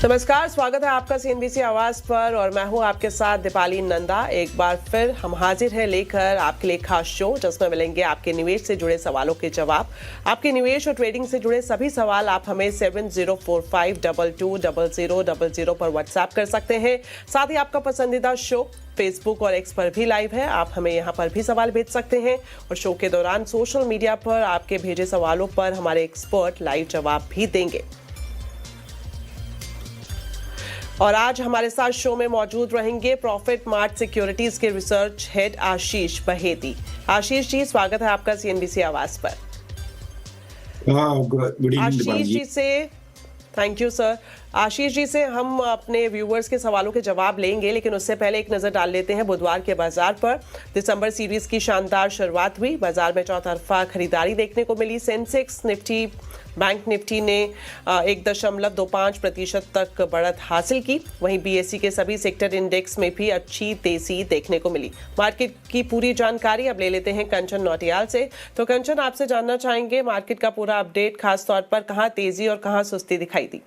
नमस्कार, स्वागत है आपका सीएनबीसी आवाज पर और मैं हूं आपके साथ दीपाली नंदा। एक बार फिर हम हाजिर हैं लेकर आपके लिए खास शो जिसमें मिलेंगे आपके निवेश से जुड़े सवालों के जवाब। आपके निवेश और ट्रेडिंग से जुड़े सभी सवाल आप हमें 7045220000 पर व्हाट्सएप कर सकते हैं। साथ ही आपका पसंदीदा शो फेसबुक और एक्स पर भी लाइव है, आप हमें यहाँ पर भी सवाल भेज सकते हैं और शो के दौरान सोशल मीडिया पर आपके भेजे सवालों पर हमारे एक्सपर्ट लाइव जवाब भी देंगे। और आज हमारे साथ शो में मौजूद रहेंगे प्रॉफिट मार्ट सिक्योरिटीज के रिसर्च हेड आशीष बहेती। आशीष जी, स्वागत है आपका सीएनबीसी आवाज पर। गुड इवनिंग आशीष जी से thank you sir. Ashish ji से हम अपने व्यूवर्स के सवालों के जवाब लेंगे, लेकिन उससे पहले एक नजर डाल लेते हैं बुधवार के बाजार पर। दिसंबर सीरीज की शानदार शुरुआत हुई, बाजार में चौतरफा खरीदारी देखने को मिली। सेंसेक्स, निफ्टी, बैंक निफ्टी ने 1.25% तक बढ़त हासिल की। वहीं बीएसई के सभी सेक्टर इंडेक्स में भी अच्छी तेजी देखने को मिली। मार्केट की पूरी जानकारी अब ले लेते हैं कंचन नौटियाल से। तो कंचन, आपसे जानना चाहेंगे मार्केट का पूरा अपडेट, खास तौर पर कहां तेजी और कहां सुस्ती दिखाई दी।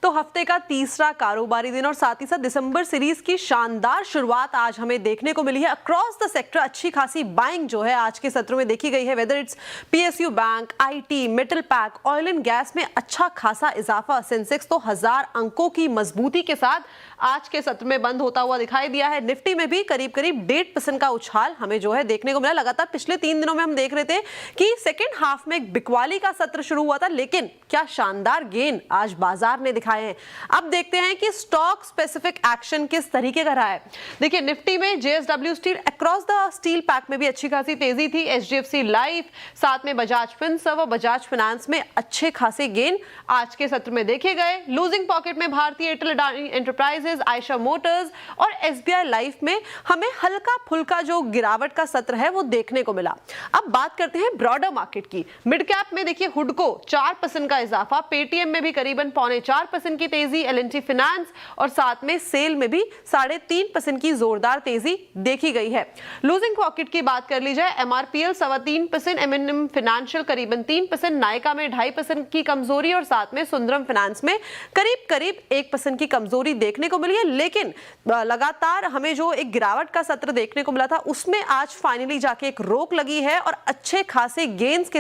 तो हफ्ते का तीसरा कारोबारी दिन और साथ ही साथ दिसंबर सीरीज की शानदार शुरुआत आज हमें देखने को मिली है। अक्रॉस द सेक्टर अच्छी खासी बाइंग जो है आज के सत्र में देखी गई है। Whether it's PSU bank, IT, metal pack, oil and gas में अच्छा खासा इजाफा। सेंसेक्स तो 1000 अंकों की मजबूती के साथ आज के सत्र में बंद होता हुआ दिखाई दिया है। निफ्टी में भी करीब 1.5% का उछाल हमें जो है देखने को मिला। लगातार पिछले 3 दिनों में हम देख रहे थे कि सेकेंड हाफ में एक बिकवाली का सत्र शुरू हुआ था, लेकिन क्या शानदार गेन आज बाजार ने दिखाए हैं। अब देखते हैं कि स्टॉक स्पेसिफिक एक्शन किस तरीके का रहा है। देखिए, निफ्टी में JSW steel, across the steel pack में भी अच्छी खासी तेजी थी। एचडीएफसी लाइफ, साथ में बजाज फिनसर्व और बजाज फाइनेंस में अच्छे खासे गेन आज के सत्र में देखे गए। लूजिंग पॉकेट में भारतीय Airtel Adani enterprises, Ayesha Motors और एसबीआई लाइफ में हमें हल्का फुल्का जो गिरावट का सत्र है वो देखने को मिला। अब बात करते हैं ब्रॉडर मार्केट की। मिड कैप में देखिए हुडको 4% का इजाफा, पेटीएम में भी करीबन 4.25% की तेजी, एल&टी फाइनेंस और साथ में सेल में भी 3.5% की जोरदार तेजी देखी गई है। लूजिंग पॉकेट की बात कर ली जाए, एमआरपीएल 3.25%, एमएनएम फाइनेंशियल करीबन 3%, नायका में 2.5% की कमजोरी और साथ में सुंदरम फाइनेंस में करीब 1% की कमजोरी देखने को मिली है। लेकिन लगातार हमें जो एक गिरावट का सत्र देखने को मिला था उसमें आज फाइनली जाके एक रोक लगी है और अच्छे खासे गेन्स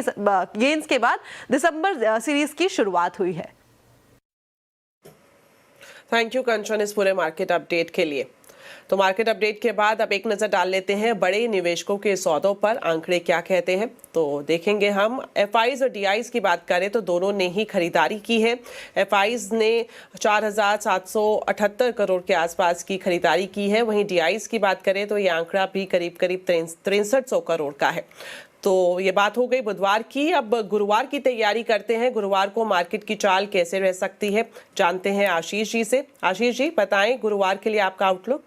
के बाद दिसंबर सीरीज की शुरुआत हुई है। थैंक यू कंचन इस पूरे मार्केट अपडेट के लिए। तो मार्केट अपडेट के बाद अब एक नज़र डाल लेते हैं बड़े निवेशकों के सौदों पर, आंकड़े क्या कहते हैं। तो देखेंगे हम एफआईज और डीआईज की बात करें तो दोनों ने ही खरीदारी की है। एफआईज ने 4778 करोड़ के आसपास की खरीदारी की है। वहीं डीआईज की बात करें तो ये आंकड़ा भी करीब 6300 करोड़ का है। तो ये बात हो गई बुधवार की। अब गुरुवार की तैयारी करते हैं। गुरुवार को मार्केट की चाल कैसे रह सकती है जानते हैं आशीष जी से। आशीष जी, बताएं गुरुवार के लिए आपका आउटलुक।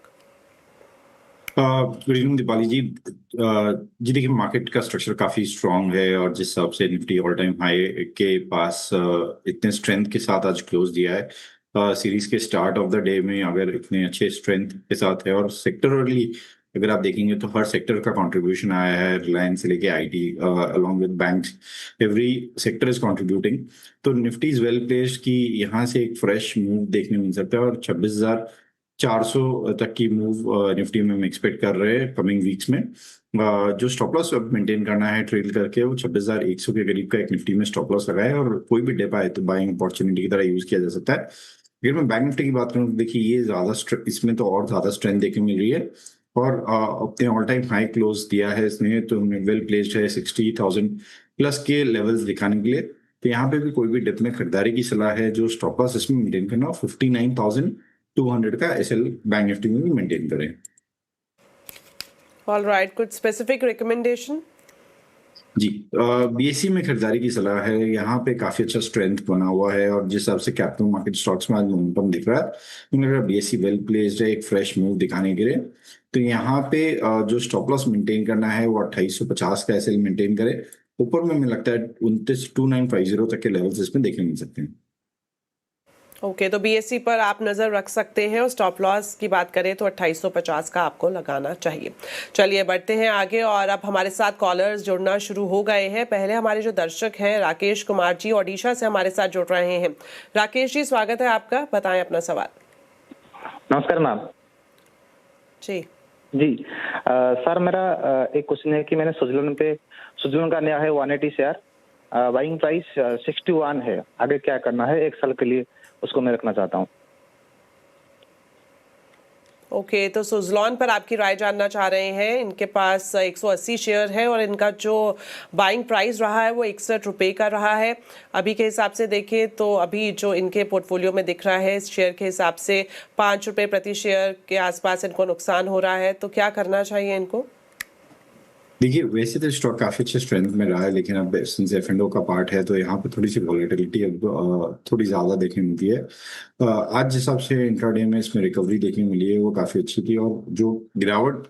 गुड इवनिंग दीपाली जी। जी देखिए, मार्केट का स्ट्रक्चर काफी स्ट्रांग है और जिस हिसाब से निफ्टी ऑल टाइम हाई के पास इतने स्ट्रेंथ के साथ आज क्लोज दिया है, सीरीज के स्टार्ट ऑफ द डे में अगर इतने अच्छे स्ट्रेंथ के साथ है और सेक्टरली अगर आप देखेंगे तो हर सेक्टर का कंट्रीब्यूशन आया है, रिलायंस से लेके IT along with banks, every sector is contributing. तो निफ्टी इज वेल प्लेस्ड कि यहाँ से एक फ्रेश मूव देखने मिल सकता है और 26,400 तक की मूव निफ्टी में हम एक्सपेक्ट कर रहे हैं कमिंग वीक्स में। जो स्टॉप लॉस अब मेंटेन करना है ट्रेल करके, वो 26,100 के करीब का एक निफ्टी में स्टॉप लॉस लगा है और कोई भी डिप आए तो बाइंग अपॉर्चुनिटी की तरह यूज किया जा सकता है। अगर मैं बैंक निफ्टी की बात करूँ तो देखिए ये इसमें तो और ज्यादा स्ट्रेंथ देखने मिल रही है और अपने ऑल टाइम हाई क्लोज दिया है इसने, तो वेल प्लेस्ड है 60,000 प्लस के लेवल्स दिखाने के लिए। तो यहाँ पे भी कोई भी डिप में खरीदारी की सलाह है। जो स्टॉप लॉस इसमें मेंटेन करना 59,200 का एसएल बैंक निफ्टी में भी मेंटेन करें। ऑल राइट, कुछ स्पेसिफिक रिकमेंडेशन? जी, बीएसई में खरीदारी की सलाह है। यहाँ पे काफी अच्छा स्ट्रेंथ बना हुआ है और जिस हिसाब से कैपिटल मार्केट स्टॉक्स में आज मोमेंटम दिख रहा है, अगर बीएसई वेल प्लेस्ड है एक फ्रेश मूव दिखाने के लिए, तो यहाँ पे जो स्टॉप लॉस मेंटेन करना है वो 2850 का एसएल मेंटेन करे। ऊपर में मुझे लगता है 29,2950 तक के लेवल्स इसमें देखने मिल सकते हैं। ओके, तो बीएसई पर आप नज़र रख सकते हैं और स्टॉप लॉस की बात करें तो 2850 का आपको लगाना चाहिए। चलिए बढ़ते हैं आगे और अब हमारे साथ कॉलर्स जुड़ना शुरू हो गए हैं। पहले हमारे जो दर्शक हैं राकेश कुमार जी ओडिशा से हमारे साथ जुड़ रहे हैं। राकेश जी स्वागत है आपका, बताएं अपना सवाल। नमस्कार मैम। जी सर मेरा एक क्वेश्चन है कि मैंने सुजलोन का नया है 180 शेयर, बाइंग प्राइस 61 है, आगे क्या करना है? 1 साल के लिए उसको मैं रखना चाहता हूँ। ओके, तो सुजलॉन पर आपकी राय जानना चाह रहे हैं। इनके पास 180 शेयर है और इनका जो बाइंग प्राइस रहा है वो 61 रुपये का रहा है। अभी के हिसाब से देखें तो अभी जो इनके पोर्टफोलियो में दिख रहा है इस शेयर के हिसाब से 5 रुपये प्रति शेयर के आसपास इनको नुकसान हो रहा है, तो क्या करना चाहिए इनको? देखिए, वैसे तो स्टॉक काफी अच्छे स्ट्रेंथ में रहा है, लेकिन अब सिंस F&O का पार्ट है तो यहाँ पे थोड़ी सी वॉलेटिलिटी अब थोड़ी ज्यादा देखने मिलती है। आज जिस हिसाब से इंट्राडे में इसमें रिकवरी देखने मिली है वो काफी अच्छी थी, और जो गिरावट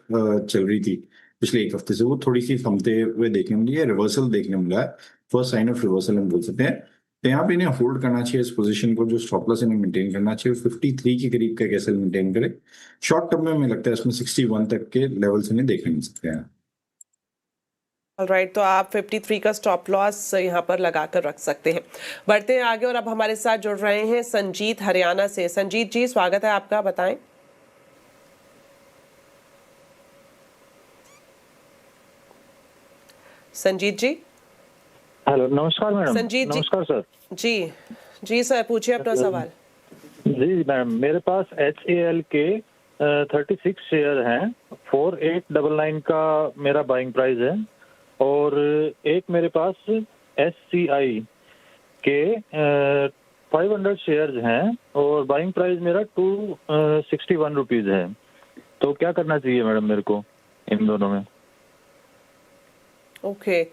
चल रही थी पिछले एक हफ्ते से वो थोड़ी सी थमते हुए देखने मिली है, रिवर्सल देखने मिला है। फर्स्ट साइन ऑफ रिवर्सल हम बोल सकते हैं। तो यहाँ पे इन्हें होल्ड करना चाहिए इस पोजीशन को, जो स्टॉप लॉस इन्हें मेंटेन करना चाहिए 53 के करीब का कैसे मेंटेन करे। शॉर्ट टर्म में हमें लगता है इसमें 61 तक के लेवल्स इन्हें देखने मिल सकते हैं। ऑलराइट, तो आप 53 का स्टॉप लॉस यहाँ पर लगाकर रख सकते हैं। बढ़ते हैं आगे और अब हमारे साथ जुड़ रहे हैं संजीत हरियाणा से। संजीत जी स्वागत है आपका, बताएं। संजीत जी। हेलो, नमस्कार मैडम। संजीत जी। नमस्कार सर। जी सर, पूछिए अपना सवाल। जी मैम, मेरे पास HAL के 36 शेयर हैं, 4899 का मेरा बाइंग प्राइस है, और एक मेरे पास SCI के 500 शेयर्स हैं और बाइंग प्राइस मेरा 261 रुपीज है। तो क्या करना चाहिए मैडम मेरे को इन दोनों में? ओके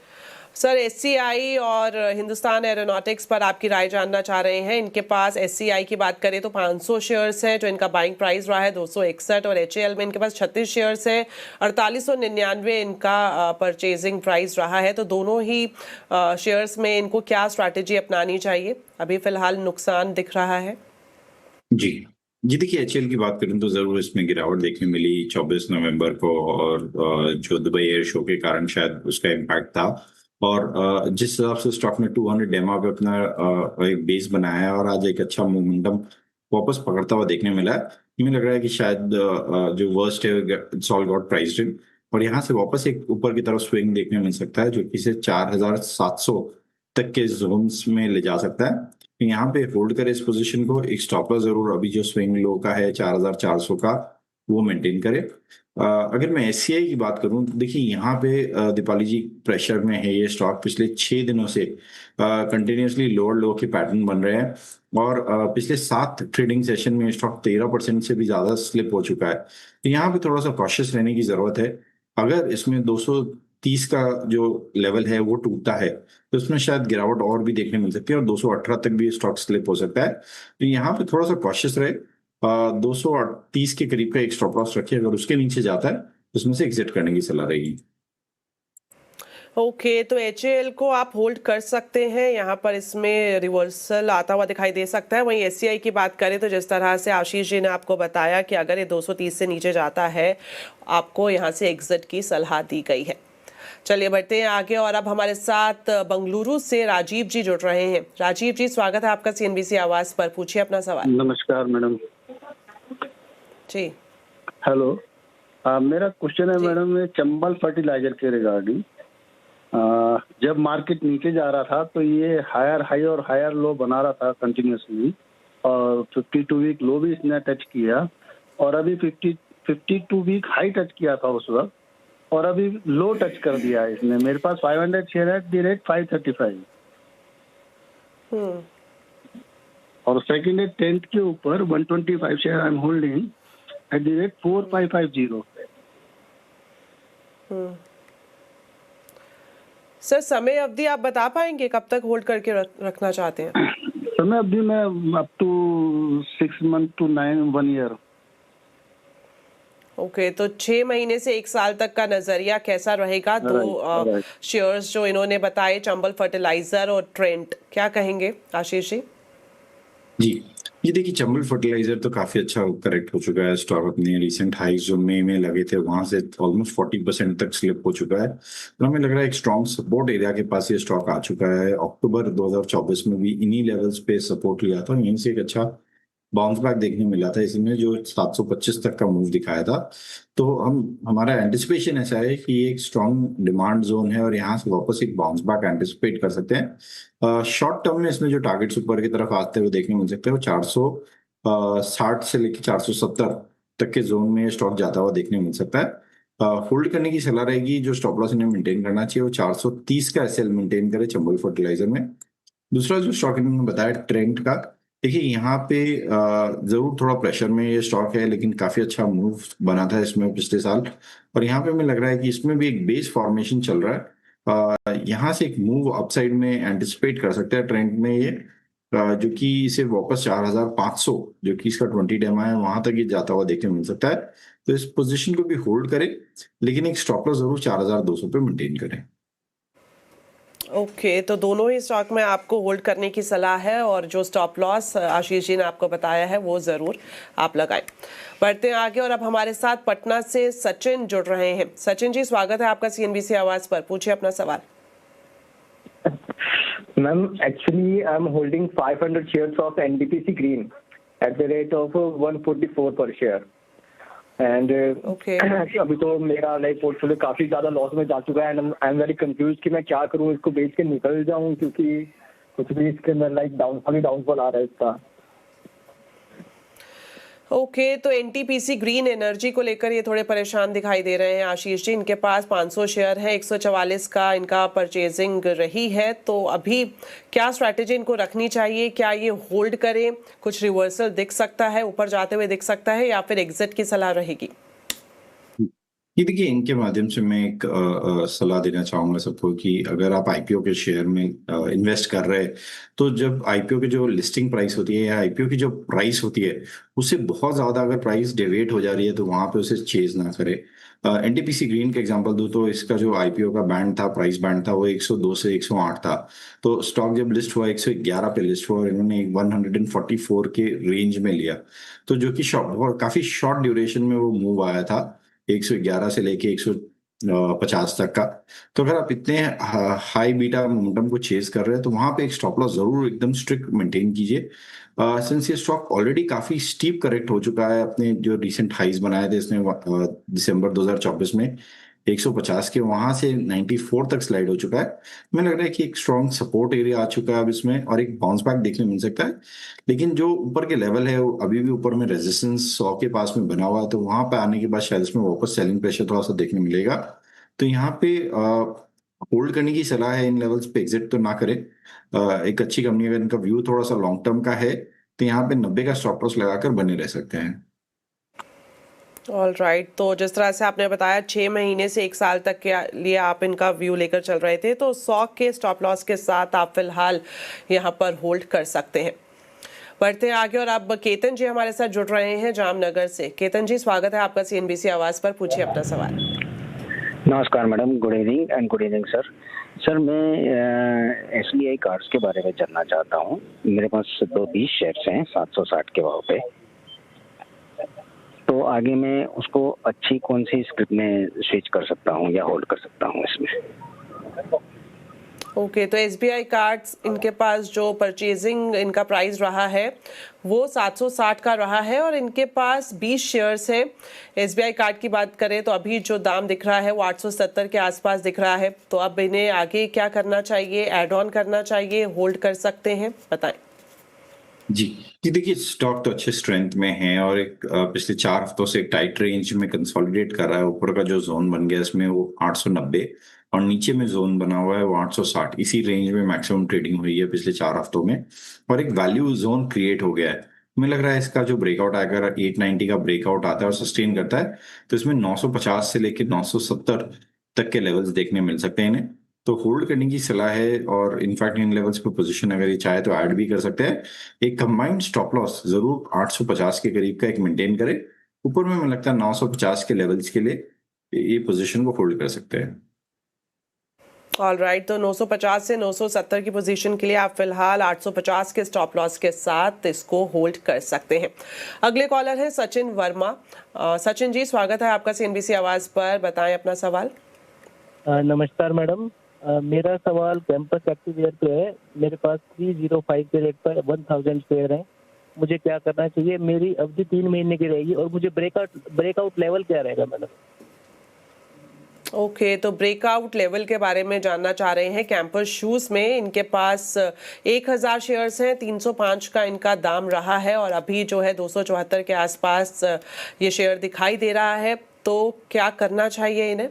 सर, SCI और हिंदुस्तान एरोनॉटिक्स पर आपकी राय जानना चाह रहे हैं। इनके पास SCI की बात करें तो 500 शेयर्स हैं जो इनका बाइंग प्राइस रहा है 261, और HAL में इनके पास 36 शेयर्स हैं, 4899 इनका परचेजिंग प्राइस रहा है। तो दोनों ही शेयर्स में इनको क्या स्ट्रैटेजी अपनानी चाहिए? अभी फिलहाल नुकसान दिख रहा है। जी देखिए, HAL की बात करें तो जरूर इसमें गिरावट देखने मिली 24 नवंबर को, और जो दुबई एयर शो के कारण शायद उसका इम्पैक्ट था। और जिस हिसाब से स्टॉक ने 200 डेमा पे अपना एक बेस बनाया है और आज एक अच्छा मोमेंटम वापस पकड़ता हुआ देखने मिला है, मुझे लग रहा है कि शायद जो वर्स्ट है इट्स ऑल गॉट प्राइस्ड इन, और यहाँ से वापस एक ऊपर की तरफ स्विंग देखने मिल सकता है जो कि इसे 4700 तक के जोन्स में ले जा सकता है। तो यहाँ पे होल्ड करे इस पोजीशन को, एक स्टॉप लॉस जरूर अभी जो स्विंग लो का है 4400 का वो मेंटेन करे। अगर मैं SCI की बात करूं तो देखिए यहाँ पे दीपाली जी प्रेशर में है ये स्टॉक। पिछले 6 दिनों से कंटिन्यूसली लोअर लो के पैटर्न बन रहे हैं, और पिछले 7 ट्रेडिंग सेशन में स्टॉक 13% से भी ज्यादा स्लिप हो चुका है। तो यहाँ पे थोड़ा सा कॉशियस रहने की जरूरत है। अगर इसमें 230 का जो लेवल है वो टूटता है तो इसमें शायद गिरावट और भी देखने मिल सकती है, और 218 तक भी स्टॉक स्लिप हो सकता है। तो यहाँ पे थोड़ा सा कॉशियस रहे। 230 के करीब का एक स्टॉप लॉस रखिए, अगर उसके नीचे जाता है तो उसमें से एग्जिट करने की सलाह रहेगी। ओके, तो HAL को आप होल्ड कर सकते हैं, यहाँ पर इसमें रिवर्सल आता हुआ दिखाई दे सकता है। वहीं SCI की बात करें तो जिस तरह से आशीष जी ने आपको बताया कि अगर ये 230 से नीचे जाता है आपको यहाँ से एग्जिट की सलाह दी गई है। चलिए बढ़ते हैं आगे और अब हमारे साथ बेंगलुरु से राजीव जी जुड़ रहे हैं। राजीव जी स्वागत है आपका CNBC आवाज पर, पूछिए अपना सवाल। नमस्कार मैडम जी। हेलो, मेरा क्वेश्चन है मैडम चंबल फर्टिलाइजर के रिगार्डिंग। जब मार्केट नीचे जा रहा था तो ये हायर हाई और हायर लो बना रहा था कंटिन्यूसली, और 52 वीक लो भी इसने टच किया, और अभी 52 वीक हाई टच किया था उस वक्त, और अभी लो टच कर दिया है इसने। मेरे पास 500 शेयर एट द रेट 535, और सेकंड है 10th के ऊपर 125 share I am holding at the rate 4550। Sir समय अवधि आप बता पाएंगे कब तक होल्ड करके रखना चाहते हैं? समय अवधि में up to 6 month to 1 year. Okay, तो 6 महीने से 1 साल तक का नजरिया कैसा रहेगा? तो शेयर्स जो इन्होंने बताए चंबल फर्टिलाइजर और ट्रेंट, क्या कहेंगे आशीष जी? जी ये देखिए, चंबल फर्टिलाइजर तो काफी अच्छा करेक्ट हो चुका है। स्टॉक अपने रिसेंट हाइज जो मई में लगे थे वहां से ऑलमोस्ट 40% तक स्लिप हो चुका है। तो हमें लग रहा है एक स्ट्रॉन्ग सपोर्ट एरिया के पास ये स्टॉक आ चुका है। अक्टूबर 2024 में भी इन्हीं लेवल्स पे सपोर्ट लिया था, यहीं से एक अच्छा बाउंस बैक देखने मिला था इसमें, जो 725 तक का मूव दिखाया था। तो हमारा एंटिसिपेशन ऐसा है कि ये एक स्ट्रॉन्ग डिमांड जोन है और यहाँ से वापस एक बाउंस बैक एंटिसिपेट कर सकते हैं। शॉर्ट टर्म में इसमें जो टारगेट्स ऊपर की तरफ आते हुए देखने मिल सकते हैं वो 460 से लेकर 470 तक के जोन में स्टॉक जाता हुआ देखने मिल सकता है। होल्ड करने की सलाह रहेगी। जो स्टॉप लॉस इन्हें मेंटेन करना चाहिए वो 430 का एसएल मेंटेन करे चंबल फर्टिलाइजर में। दूसरा जो स्टॉक इन्होंने बताया ट्रेंड का, देखिए यहाँ पे जरूर थोड़ा प्रेशर में ये स्टॉक है, लेकिन काफी अच्छा मूव बना था इसमें पिछले साल। और यहाँ पे हमें लग रहा है कि इसमें भी एक बेस फॉर्मेशन चल रहा है। यहाँ से एक मूव अपसाइड में एंटिसिपेट कर सकते हैं ट्रेंड में ये, जो कि इसे वापस 4500 जो कि इसका 20 डेमा है वहां तक ये जाता हुआ देखने मिल सकता है। तो इस पोजीशन को भी होल्ड करें, लेकिन एक स्टॉप लॉस जरूर 4200 पे मेंटेन करें। ओके, तो दोनों ही स्टॉक में आपको होल्ड करने की सलाह है और जो स्टॉप लॉस आशीष जी ने आपको बताया है वो ज़रूर आप लगाएं। बढ़ते हैं आगे और अब हमारे साथ पटना से सचिन जुड़ रहे हैं। सचिन जी, स्वागत है आपका सीएनबीसी आवाज़ पर, पूछिए अपना सवाल। Ma'am, actually I am holding 500 shares of NTPC green at the rate of 144 पर शेयर एंड अभी तो मेरा लाइक पोर्टफोलियो काफी ज्यादा लॉस में जा चुका है and I am very confuse कि मैं क्या करूं, इसको बेच के निकल जाऊं क्योंकि कुछ भी इसके अंदर लाइक डाउनफॉल आ रहा है इसका। ओके, तो एनटीपीसी ग्रीन एनर्जी को लेकर ये थोड़े परेशान दिखाई दे रहे हैं आशीष जी। इनके पास 500 शेयर है, 144 का इनका परचेजिंग रही है। तो अभी क्या स्ट्रैटेजी इनको रखनी चाहिए? क्या ये होल्ड करें, कुछ रिवर्सल दिख सकता है, ऊपर जाते हुए दिख सकता है, या फिर एग्जिट की सलाह रहेगी? ये देखिए, इनके माध्यम से मैं एक सलाह देना चाहूंगा सबको कि अगर आप आईपीओ के शेयर में इन्वेस्ट कर रहे हैं तो जब आईपीओ की जो लिस्टिंग प्राइस होती है या आईपीओ की जो प्राइस होती है उससे बहुत ज्यादा अगर प्राइस डेविएट हो जा रही है तो वहां पे उसे चेज ना करे। एनटीपीसी ग्रीन का एग्जांपल दूं तो इसका जो आईपीओ का बैंड था, प्राइस बैंड था, वो 102 से 108 था। तो स्टॉक जब लिस्ट हुआ 111 पे लिस्ट हुआ और इन्होंने 144 के रेंज में लिया, तो जो कि काफी शॉर्ट ड्यूरेशन में वो मूव आया था 111 से लेके 150 तक का। तो अगर आप इतने हाई बीटा मोमेंटम को चेज कर रहे हैं तो वहां पे एक स्टॉप लॉस जरूर एकदम स्ट्रिक्ट मेंटेन कीजिए। सिंस ये स्टॉक ऑलरेडी काफी स्टीप करेक्ट हो चुका है, अपने जो रिसेंट हाइज बनाए थे इसने दिसंबर 2024 में 150 के, वहां से 94 तक स्लाइड हो चुका है। मुझे लग रहा है कि एक स्ट्रॉन्ग सपोर्ट एरिया आ चुका है अब इसमें और एक बाउंस बैक देखने मिल सकता है। लेकिन जो ऊपर के लेवल है वो अभी भी ऊपर में रेजिस्टेंस 100 के पास में बना हुआ है, तो वहां पे आने के बाद शायद इसमें वापस सेलिंग प्रेशर थोड़ा सा देखने मिलेगा। तो यहाँ पे होल्ड करने की सलाह है, इन लेवल्स पे एग्जिट तो ना करें। एक अच्छी कंपनी अगर इनका व्यू थोड़ा सा लॉन्ग टर्म का है तो यहाँ पे 90 का स्टॉप लॉस लगाकर बने रह सकते हैं। ऑल राइट, तो जिस तरह से आपने बताया 6 महीने से 1 साल तक के लिए आप इनका व्यू लेकर चल रहे थे, तो 100 के स्टॉप लॉस के साथ आप फिलहाल यहाँ पर होल्ड कर सकते हैं। बढ़ते हैं आगे और अब केतन जी हमारे साथ जुड़ रहे हैं जामनगर से। केतन जी, स्वागत है आपका सीएनबीसी आवाज़ पर, पूछिए अपना सवाल। नमस्कार madam, good evening sir. Sir, मैं एसबीआई कार्ड्स के बारे में जानना चाहता हूँ। मेरे पास 220 शेयर्स हैं 760 के भाव पे। तो आगे मैं उसको अच्छी कौन सी स्क्रिप्ट में स्विच कर सकता हूँ या होल्ड कर सकता हूँ इसमें? ओके, तो एसबीआई कार्ड्स, इनके पास जो परचेजिंग इनका प्राइस रहा है वो 760 का रहा है और इनके पास 20 शेयर्स है। एसबीआई कार्ड की बात करें तो अभी जो दाम दिख रहा है वो 870 के आसपास दिख रहा है। तो अब इन्हें आगे क्या करना चाहिए? ऐड ऑन करना चाहिए, होल्ड कर सकते हैं? बताएं। जी देखिए, स्टॉक तो अच्छे स्ट्रेंथ में है और एक पिछले 4 हफ्तों से एक टाइट रेंज में कंसोलिडेट कर रहा है। ऊपर का जो जोन बन गया इसमें वो 890 और नीचे में जोन बना हुआ है वो 860। इसी रेंज में मैक्सिमम ट्रेडिंग हुई है पिछले 4 हफ्तों में और एक वैल्यू जोन क्रिएट हो गया है। मुझे लग रहा है इसका जो ब्रेकआउट आएगा, अगर 890 का ब्रेकआउट आता है और सस्टेन करता है तो इसमें 950 से लेकर 970 तक के लेवल्स देखने मिल सकते हैं इन्हें। तो होल्ड करने की सलाह है और इनफैक्ट इन लेवल्स पे पोजीशन अगर ये चाहे तो ऐड भी कर सकते हैं। एक कंबाइंड स्टॉप लॉस जरूर 850 के करीब का एक मेंटेन करे। ऊपर में मुझे लगता है 950 के लेवल्स के लिए ये पोजीशन को होल्ड कर सकते हैं। ऑल राइट, तो 950 से 970 की पोजीशन के लिए आप फिलहाल 850 के स्टॉप लॉस के साथ इसको होल्ड कर सकते हैं। अगले कॉलर हैं सचिन वर्मा। सचिन जी, स्वागत है आपका CNBC आवाज पर, बताएं अपना सवाल। नमस्कार मैडम, मेरा सवाल कैंपस एक्टिवेयर पे है। मेरे पास 305 के रेट पर 1000 शेयर है, मुझे क्या करना चाहिए? मेरी अवधि 3 महीने की रहेगी और मुझे ब्रेकआउट लेवल क्या रहेगा मैडम? ओके, तो ब्रेकआउट लेवल के बारे में जानना चाह रहे हैं कैंपस शूज में। इनके पास 1000 शेयर्स हैं, 305 का इनका दाम रहा है और अभी जो है 274 के आसपास ये शेयर दिखाई दे रहा है, तो क्या करना चाहिए इन्हें?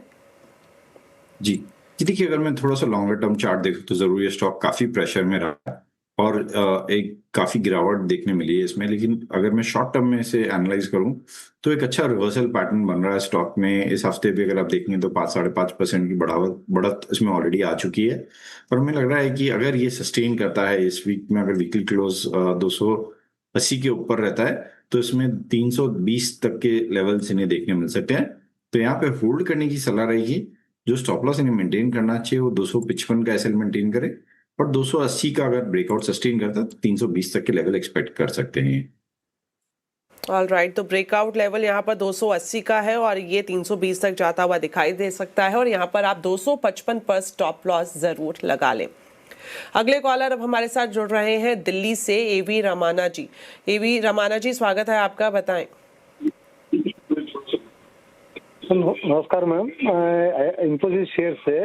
जी देखिए, अगर मैं थोड़ा सा लॉन्गर टर्म चार्ट देखूं तो जरूर ये स्टॉक काफी प्रेशर में रहा और एक काफी गिरावट देखने मिली है इसमें। लेकिन अगर मैं शॉर्ट टर्म में इसे एनालाइज करूं तो एक अच्छा रिवर्सल पैटर्न बन रहा है स्टॉक में। इस हफ्ते भी अगर आप देखेंगे तो 5-5.5% की बढ़त इसमें ऑलरेडी आ चुकी है और हमें लग रहा है कि अगर ये सस्टेन करता है इस वीक में, अगर वीकली क्लोज 280 के ऊपर रहता है तो इसमें 320 तक के लेवल्स इन्हें देखने मिल सकते हैं। तो यहाँ पे होल्ड करने की सलाह रहेगी। जो स्टॉप लॉस इन्हें मेंटेन करना चाहिए वो 255 का एसएल मेंटेन करे और 280 का अगर ब्रेकआउट सस्टेन करता है तो 320 तक के लेवल एक्सपेक्ट कर सकते हैं। ऑल राइट, तो ब्रेकआउट लेवल यहाँ पर 280 का है और ये 320 तक जाता हुआ दिखाई दे सकता है और यहाँ पर आप 255 पर स्टॉप लॉस जरूर लगा लें। अगले कॉलर अब हमारे साथ जुड़ रहे हैं दिल्ली से एवी रमाना जी। एवी रमाना जी, स्वागत है आपका, बताएं। नमस्कार मैम, इन्फोसिस शेयर से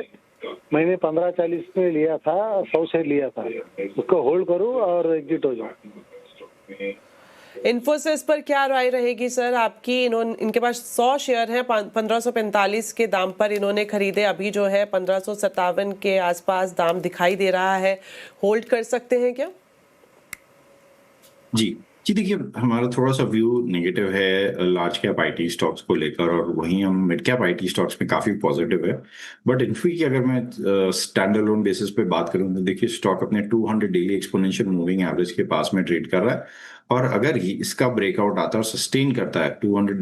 मैंने 1540 में लिया था, 100 शेयर लिया था, उसको होल्ड करूं और एग्जिट हो जाऊं? इन्फोसिस पर क्या राय रहेगी सर आपकी? इनके पास 100 शेयर हैं, 1545 के दाम पर इन्होंने खरीदे, अभी जो है 1557 के आसपास दाम दिखाई दे रहा है, होल्ड कर सकते हैं क्या? जी देखिए, हमारा थोड़ा सा व्यू नेगेटिव है लार्ज कैप आईटी स्टॉक्स को लेकर और वहीं हम मिड कैप आईटी स्टॉक्स में काफी पॉजिटिव है। बट इन्फी की अगर मैं स्टैंड अलोन बेसिस पे बात करूं तो देखिए स्टॉक अपने 200 डेली एक्सपोनेंशियल मूविंग एवरेज के पास में ट्रेड कर रहा है और अगर ही इसका ब्रेकआउट आता है और सस्टेन करता है 200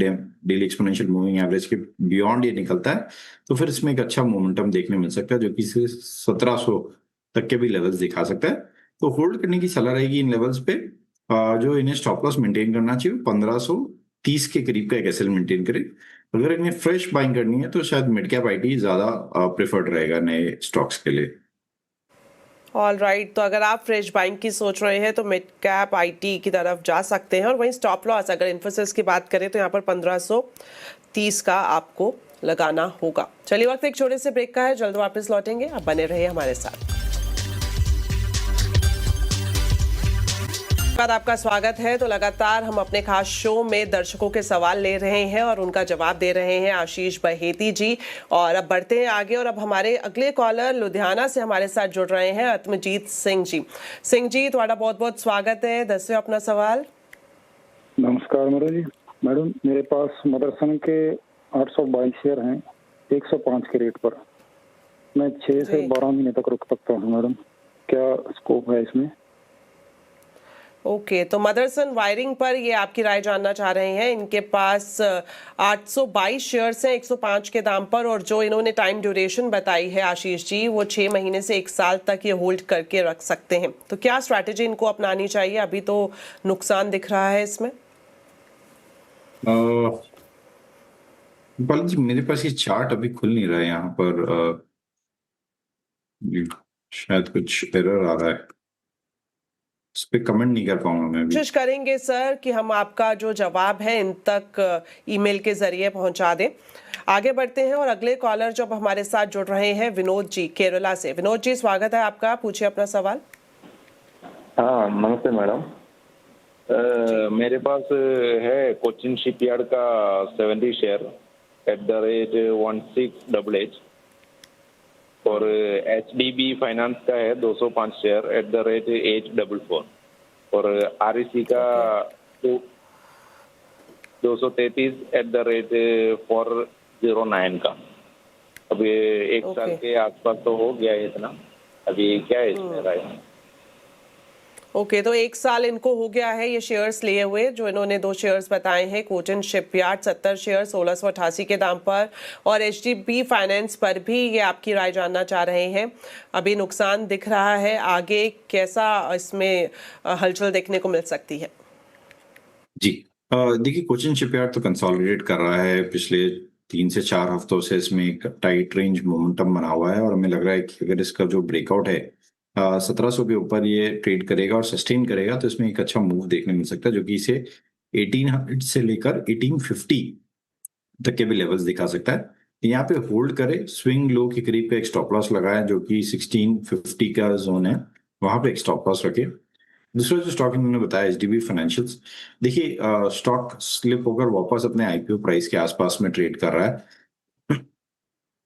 डेली एक्सपोनेंशियल मूविंग एवरेज के बियॉन्ड ये निकलता है तो फिर इसमें एक अच्छा मोमेंटम देखने मिल सकता है जो कि 1700 तक के भी लेवल्स दिखा सकता है। तो होल्ड करने की सलाह रहेगी इन लेवल्स पे। जो इन्हें स्टॉप लॉस मेंटेन करना चाहिए 1530 के करीब का एक एसएल मेंटेन करे। अगर इन्हें फ्रेश बाइंग करनी है तो शायद मिड कैप आईटी ज्यादा प्रेफर्ड रहेगा नए स्टॉक्स के लिए। ऑल राइट, तो अगर आप फ्रेश बाइंग की सोच रहे हैं तो मिड कैप आईटी की तरफ जा सकते हैं और वहीं स्टॉप लॉस अगर इन्फोसिस की बात करें तो यहाँ पर 1530 का आपको लगाना होगा। चलिए, वक्त एक छोटे से ब्रेक का है, जल्द वापस लौटेंगे, आप बने रहिए हमारे साथ। आपका स्वागत है। तो लगातार हम अपने खास शो में दर्शकों के सवाल ले रहे हैं और उनका जवाब दे रहे हैं आशीष बहेती जी। और अब बढ़ते हैं आगे और अब हमारे अगले कॉलर लुधियाना से हमारे साथ जुड़ रहे हैं आत्मजीत सिंह जी। सिंह जी, ਤੁਹਾਡਾ बहुत-बहुत स्वागत है, दस्यो अपना सवाल। नमस्कार मैडम, मेरे पास मदरसन के 822 शेयर हैं 105 के रेट पर। मैं 6 से 12 महीने तक रुक सकता हूँ मैडम, क्या स्कोप है इसमें? ओके, तो मदरसन वायरिंग पर ये आपकी राय जानना चाह रहे हैं। इनके पास 822 शेयर्स हैं 105 के दाम पर और जो इन्होंने टाइम ड्यूरेशन बताई है आशीष जी, वो 6 महीने से 1 साल तक ये होल्ड करके रख सकते हैं। तो क्या स्ट्रैटेजी इनको अपनानी चाहिए? अभी तो नुकसान दिख रहा है इसमें। बालाजी, मेरे पास ये चार्ट अभी खुल नहीं रहा है यहाँ पर, शायद कुछ एरर आ रहा है, इस पे कमेंट नहीं कर पाऊंगा मैं। कोशिश करेंगे सर कि हम आपका जो जवाब है इन तक ईमेल के जरिए पहुंचा दें। आगे बढ़ते हैं और अगले कॉलर जो हमारे साथ जुड़ रहे हैं विनोद जी केरला से। विनोद जी, स्वागत है आपका, पूछिए अपना सवाल। हाँ, नमस्ते मैडम। मेरे पास है कोचिन शिपयार्ड का 70 शेयर @ 1688 और HDB फाइनेंस का है 205 शेयर @ 844 और REC का 233 @ 409 का। अब ये 1 साल के आसपास तो हो गया है इतना, अभी क्या है इसमें राय? ओके, तो 1 साल इनको हो गया है ये शेयर्स लिए हुए, जो इन्होंने 2 शेयर्स बताए हैं, कोचिन शिपयार्ड 70 शेयर 1688 के दाम पर, और एचडीबी फाइनेंस पर भी ये आपकी राय जानना चाह रहे हैं। अभी नुकसान दिख रहा है, आगे कैसा इसमें हलचल देखने को मिल सकती है? जी, देखिए कोचिन शिपयार्ड तो कंसोलिडेट कर रहा है, पिछले 3 से 4 हफ्तों से इसमें एक टाइट रेंज मोमेंटम बना हुआ है, और हमें लग रहा है कि अगर इसका जो ब्रेकआउट है 1700 के ऊपर ये ट्रेड करेगा और सस्टेन करेगा, तो इसमें एक अच्छा मूव देखने मिल सकता है, जो कि इसे 1800 से लेकर 1850 तक के भी लेवल्स दिखा सकता है। यहाँ पे होल्ड करे, स्विंग लो के करीब का एक स्टॉप लॉस लगाया, जो कि 1650 का जोन है, वहां पे एक स्टॉप लॉस रखे। दूसरा जो स्टॉक इन्होंने बताया एचडीबी फाइनेंशियल्स, देखिए स्टॉक स्लिप होकर वापस अपने आईपीओ प्राइस के आसपास में ट्रेड कर रहा है।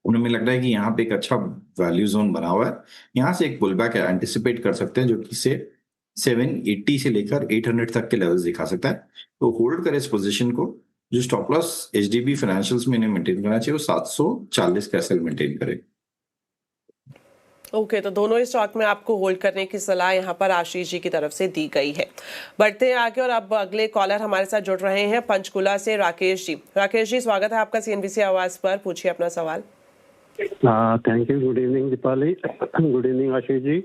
उन्हें लग रहा है कि यहाँ पे एक अच्छा वैल्यू जोन बना हुआ है, यहाँ से एक पुल बैक एंटिसिपेट कर सकते हैं, जो कि से 780 से लेकर 800 तक के लेवल्स दिखा सकता है। तो होल्ड करें इस पोजीशन को। जो स्टॉप लॉस एचडीबी फाइनेंशियल्स में इन्हें मेंटेन करना चाहिए, वो 740 का एसएल मेंटेन करे। ओके, तो दोनों ही स्टॉक में आपको होल्ड करने की सलाह यहाँ पर आशीष जी की तरफ से दी गई है। बढ़ते हैं आगे, और अब अगले कॉलर हमारे साथ जुड़ रहे हैं पंचकुला से राकेश जी। राकेश जी, स्वागत है आपका सीएनबीसी आवाज पर, पूछिए अपना सवाल। Thank you. Good evening Deepali. Good evening Ashish ji.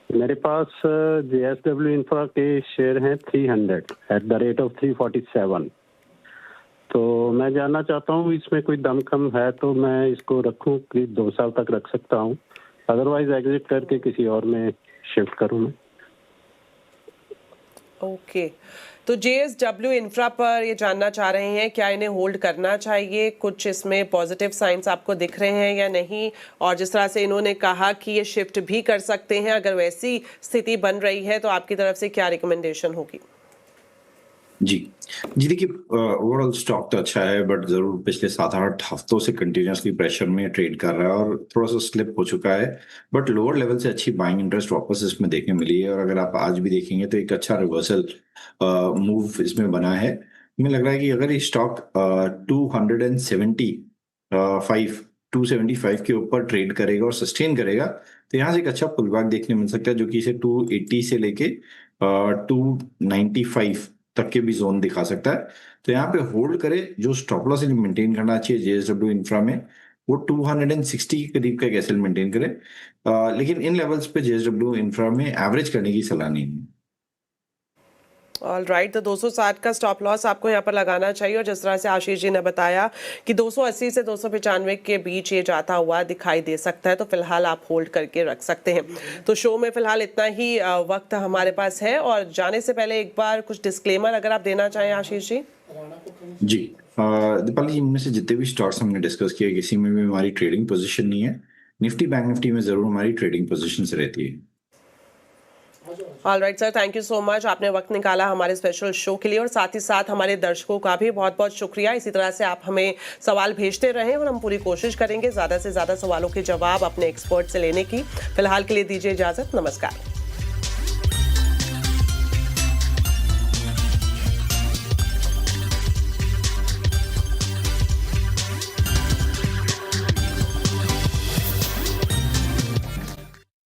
मेरे पास जेएसडब्ल्यू इंफ्रा के शेयर हैं 300 एट द रेट ऑफ 347। तो मैं जानना चाहता हूँ इसमें कोई दमखम है तो मैं इसको रखूँ, करीब 2 साल तक रख सकता हूँ, अदरवाइज एग्जिट करके किसी और में शिफ्ट करूँ मैं। ओके, तो जेएसडब्ल्यू इंफ्रा पर ये जानना चाह रहे हैं क्या इन्हें होल्ड करना चाहिए, कुछ इसमें पॉजिटिव साइंस आपको दिख रहे हैं या नहीं, और जिस तरह से इन्होंने कहा कि ये शिफ्ट भी कर सकते हैं, अगर वैसी स्थिति बन रही है तो आपकी तरफ से क्या रिकमेंडेशन होगी? जी देखिए, ओवरऑल स्टॉक तो अच्छा है, बट जरूर पिछले 7-8 हफ्तों से कंटिन्यूसली प्रेशर में ट्रेड कर रहा है और थोड़ा सा स्लिप हो चुका है, बट लोअर लेवल से अच्छी बाइंग इंटरेस्ट वापस इसमें देखने मिली है। और अगर आप आज भी देखेंगे तो एक अच्छा रिवर्सल मूव इसमें बना है। मुझे लग रहा है कि अगर ये स्टॉक 275 के ऊपर ट्रेड करेगा और सस्टेन करेगा, तो यहाँ से एक अच्छा पुलबैक देखने मिल सकता है, जो कि इसे 280 से लेके 295 तक के भी जोन दिखा सकता है। तो यहाँ पे होल्ड करे, जो स्टॉप लॉस मेंटेन करना चाहिए जेएसडब्ल्यू इंफ्रा में, वो 260 के करीब का एसएल मेंटेन करे, लेकिन इन लेवल्स पे जेएसडब्ल्यू इंफ्रा में एवरेज करने की सलाह नहीं है। ऑल राइट, तो 260 का स्टॉप लॉस आपको यहाँ पर लगाना चाहिए, और जिस तरह से आशीष जी ने बताया कि 280 से 295 के बीच ये जाता हुआ दिखाई दे सकता है, तो फिलहाल आप होल्ड करके रख सकते हैं। तो शो में फिलहाल इतना ही वक्त हमारे पास है, और जाने से पहले एक बार कुछ डिस्क्लेमर अगर आप देना चाहें आशीष जी। जी दीपाली जी, इनमें से जितने भी स्टॉक्स हमने डिस्कस किए, किसी में भी हमारी ट्रेडिंग पोजीशन नहीं है। निफ्टी बैंक निफ्टी में जरूर हमारी ट्रेडिंग पोजीशन रहती है। All right sir, thank you so much, आपने वक्त निकाला हमारे स्पेशल शो के लिए, और साथ ही साथ हमारे दर्शकों का भी बहुत बहुत शुक्रिया। इसी तरह से आप हमें सवाल भेजते रहें और हम पूरी कोशिश करेंगे ज़्यादा से ज़्यादा सवालों के जवाब अपने एक्सपर्ट से लेने की। फिलहाल के लिए दीजिए इजाज़त, नमस्कार।